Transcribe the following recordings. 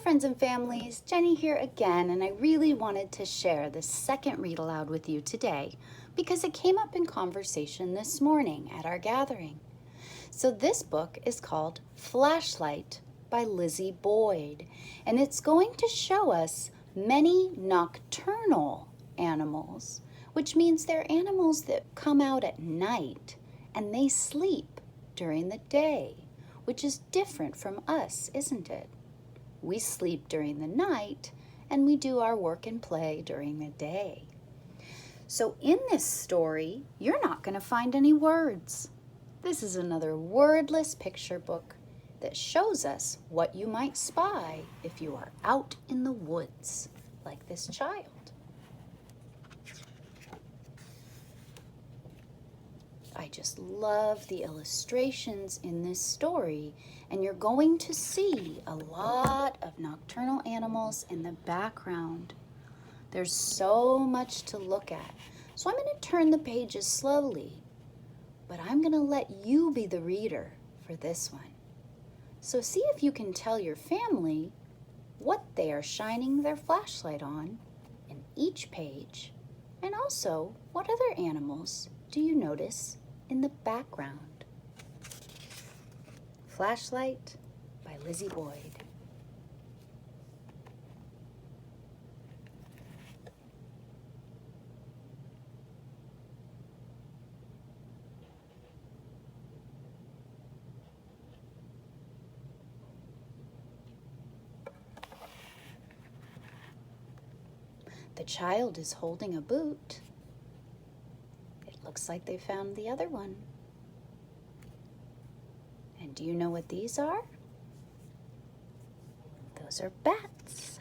friends and families, Jenny here again, and I really wanted to share the second read aloud with you today because it came up in conversation this morning at our gathering. So this book is called Flashlight by Lizi Boyd, and it's going to show us many nocturnal animals, which means they're animals that come out at night and they sleep during the day, which is different from us, isn't it? We sleep during the night and we do our work and play during the day. So in this story, you're not going to find any words. This is another wordless picture book that shows us what you might spy if you are out in the woods, like this child. I just love the illustrations in this story, and you're going to see a lot of nocturnal animals in the background. There's so much to look at. So I'm going to turn the pages slowly, but I'm going to let you be the reader for this one. So see if you can tell your family what they are shining their flashlight on in each page, and also what other animals do you notice in the background. Flashlight by Lizi Boyd. The child is holding a boot. It looks like they found the other one. And do you know what these are? Those are bats.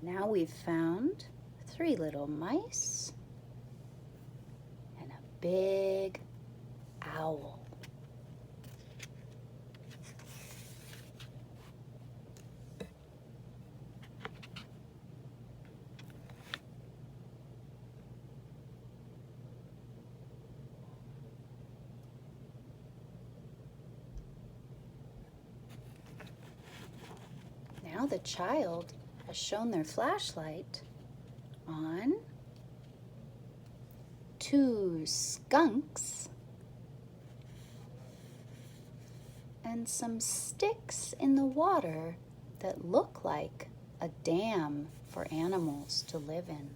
Now we've found 3 little mice and a big owl. Now the child has shown their flashlight on 2 skunks and some sticks in the water that look like a dam for animals to live in.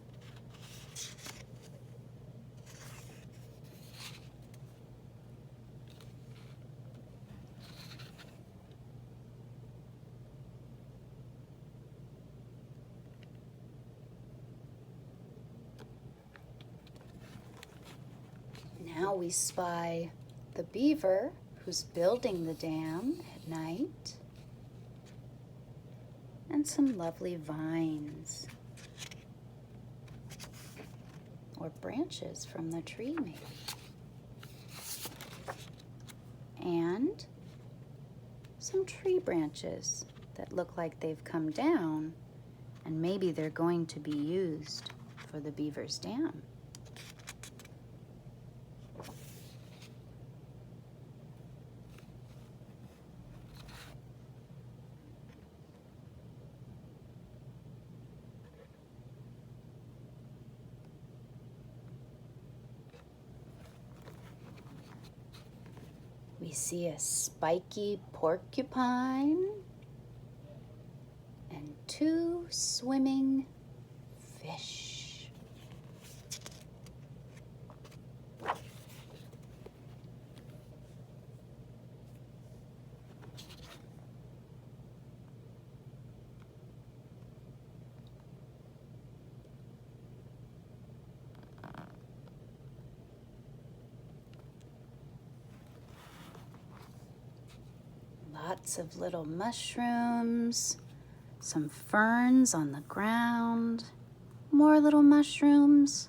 Now we spy the beaver who's building the dam at night, and some lovely vines or branches from the tree maybe. And some tree branches that look like they've come down and maybe they're going to be used for the beaver's dam. We see a spiky porcupine and 2 swimming fish. Lots of little mushrooms, some ferns on the ground, more little mushrooms,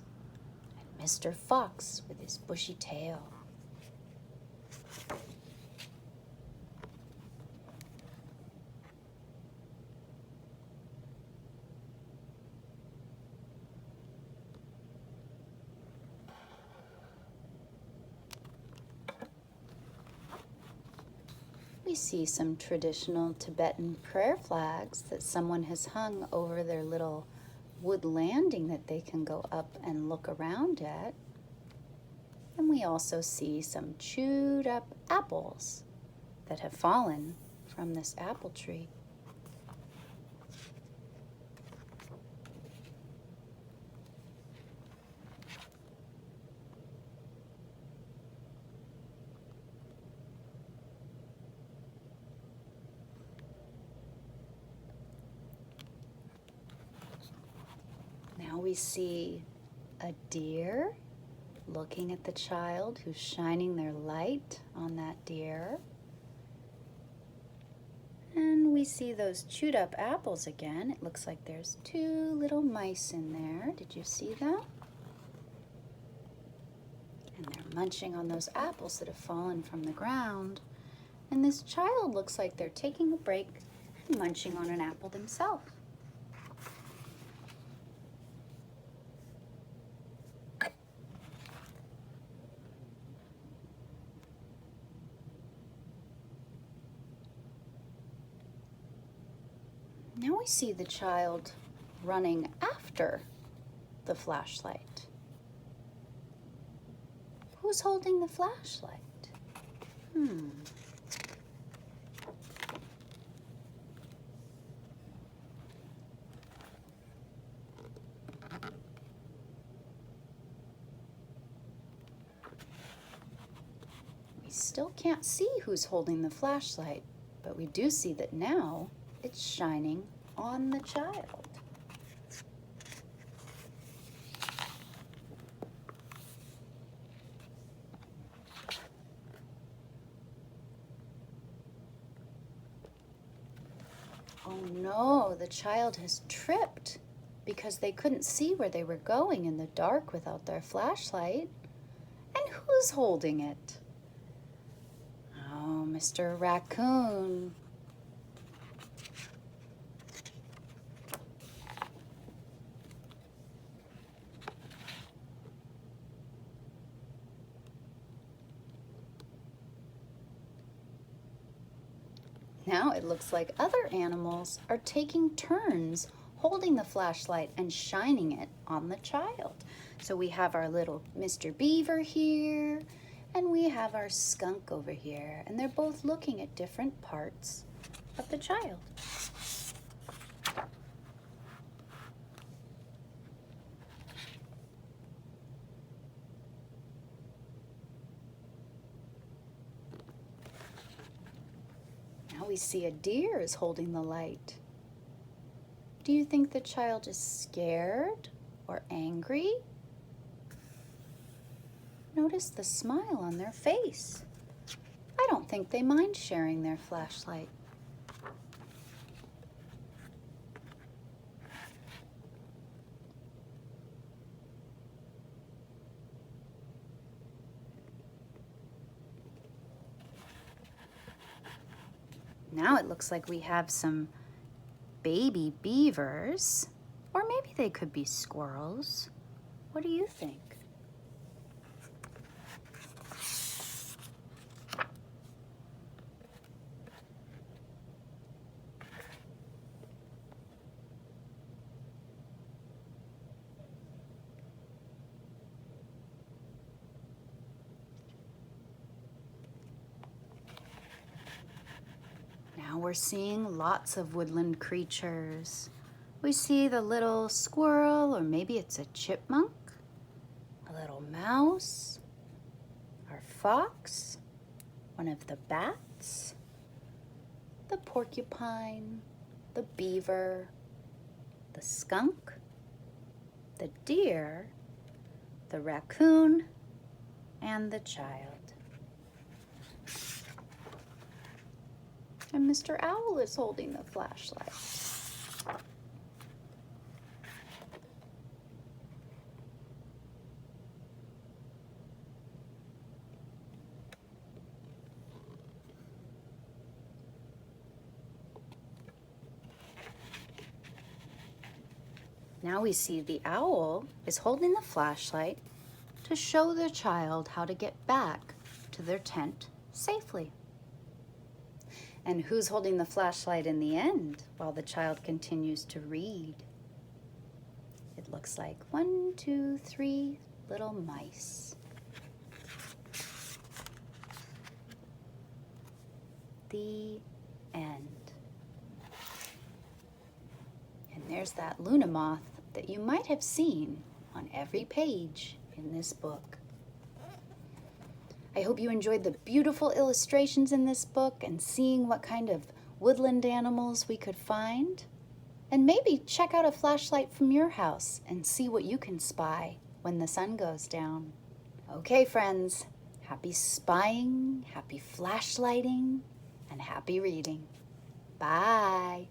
and Mr. Fox with his bushy tail. We see some traditional Tibetan prayer flags that someone has hung over their little wood landing that they can go up and look around at. And we also see some chewed up apples that have fallen from this apple tree. Now we see a deer looking at the child who's shining their light on that deer. And we see those chewed up apples again. It looks like there's 2 little mice in there. Did you see that? And they're munching on those apples that have fallen from the ground. And this child looks like they're taking a break and munching on an apple themselves. Now we see the child running after the flashlight. Who's holding the flashlight? We still can't see who's holding the flashlight, but we do see that now it's shining on the child. Oh no, the child has tripped because they couldn't see where they were going in the dark without their flashlight. And who's holding it? Oh, Mr. Raccoon. Now it looks like other animals are taking turns holding the flashlight and shining it on the child. So we have our little Mr. Beaver here, and we have our skunk over here, and they're both looking at different parts of the child. Now we see a deer is holding the light. Do you think the child is scared or angry? Notice the smile on their face. I don't think they mind sharing their flashlight. Now it looks like we have some baby beavers, or maybe they could be squirrels. What do you think? Now we're seeing lots of woodland creatures. We see the little squirrel, or maybe it's a chipmunk, a little mouse, our fox, one of the bats, the porcupine, the beaver, the skunk, the deer, the raccoon, and the child. And Mr. Owl is holding the flashlight. Now we see the owl is holding the flashlight to show the child how to get back to their tent safely. And who's holding the flashlight in the end while the child continues to read? It looks like 1, 2, 3 little mice. The end. And there's that Luna moth that you might have seen on every page in this book. I hope you enjoyed the beautiful illustrations in this book and seeing what kind of woodland animals we could find. And maybe check out a flashlight from your house and see what you can spy when the sun goes down. Okay, friends, happy spying, happy flashlighting, and happy reading. Bye.